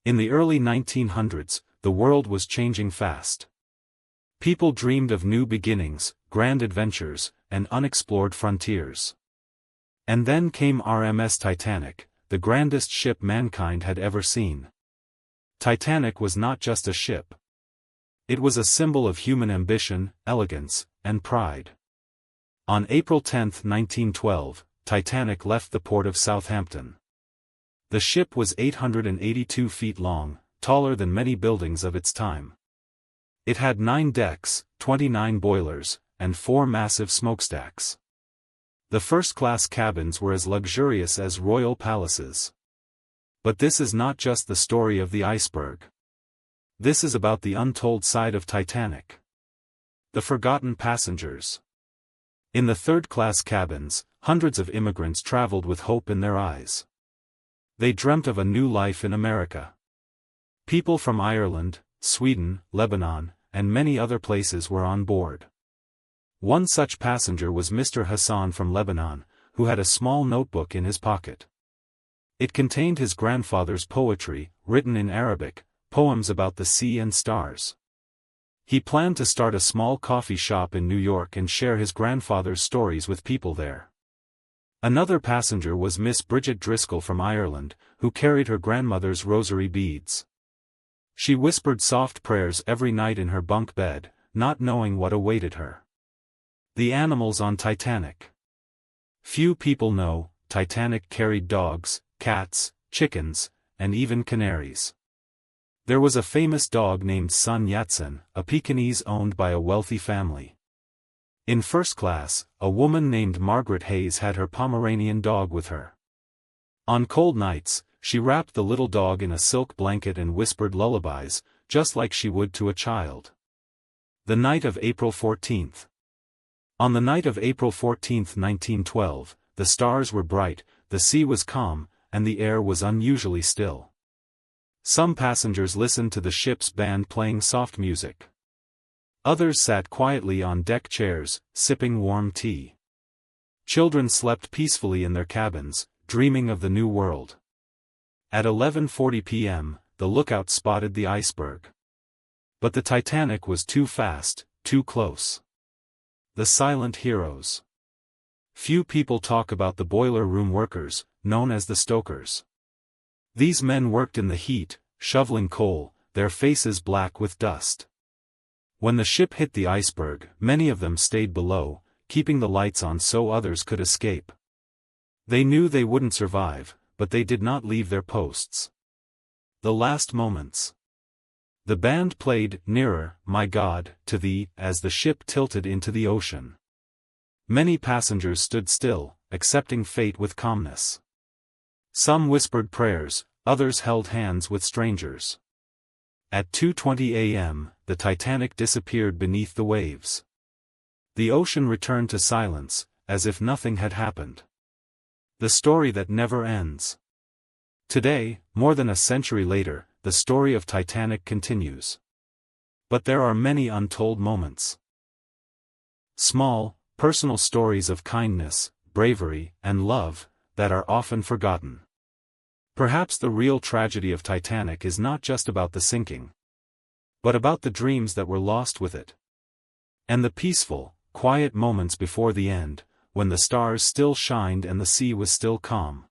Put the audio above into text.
In the early 1900s, the world was changing fast. People dreamed of new beginnings, grand adventures, and unexplored frontiers. And then came RMS Titanic, the grandest ship mankind had ever seen. Titanic was not just a ship. It was a symbol of human ambition, elegance, and pride. On April 10, 1912, Titanic left the port of Southampton. The ship was 882 feet long, taller than many buildings of its time. It had 9 decks, 29 boilers, and 4 massive smokestacks. The first-class cabins were as luxurious as royal palaces. But this is not just the story of the iceberg. This is about the untold side of Titanic. The forgotten passengers. In the third-class cabins, hundreds of immigrants traveled with hope in their eyes. They dreamt of a new life in America. People from Ireland, Sweden, Lebanon, and many other places were on board. One such passenger was Mr. Hassan from Lebanon, who had a small notebook in his pocket. It contained his grandfather's poetry, written in Arabic, poems about the sea and stars. He planned to start a small coffee shop in New York and share his grandfather's stories with people there. Another passenger was Miss Bridget Driscoll from Ireland, who carried her grandmother's rosary beads. She whispered soft prayers every night in her bunk bed, not knowing what awaited her. The animals on Titanic. Few people know, Titanic carried dogs, cats, chickens, and even canaries. There was a famous dog named Sun Yat-sen, a Pekingese owned by a wealthy family. In first class, a woman named Margaret Hayes had her Pomeranian dog with her. On cold nights, she wrapped the little dog in a silk blanket and whispered lullabies, just like she would to a child. The night of April 14th. On the night of April 14, 1912, the stars were bright, the sea was calm, and the air was unusually still. Some passengers listened to the ship's band playing soft music. Others sat quietly on deck chairs, sipping warm tea. Children slept peacefully in their cabins, dreaming of the new world. At 11:40 p.m., the lookout spotted the iceberg. But the Titanic was too fast, too close. The silent heroes. Few people talk about the boiler room workers, known as the stokers. These men worked in the heat, shoveling coal, their faces black with dust. When the ship hit the iceberg, many of them stayed below, keeping the lights on so others could escape. They knew they wouldn't survive, but they did not leave their posts. The last moments. The band played "Nearer, My God, to Thee" as the ship tilted into the ocean. Many passengers stood still, accepting fate with calmness. Some whispered prayers, others held hands with strangers. At 2:20 a.m., the Titanic disappeared beneath the waves. The ocean returned to silence, as if nothing had happened. The story that never ends. Today, more than a century later, the story of Titanic continues. But there are many untold moments. Small, personal stories of kindness, bravery, and love, that are often forgotten. Perhaps the real tragedy of Titanic is not just about the sinking, but about the dreams that were lost with it. And the peaceful, quiet moments before the end, when the stars still shined and the sea was still calm.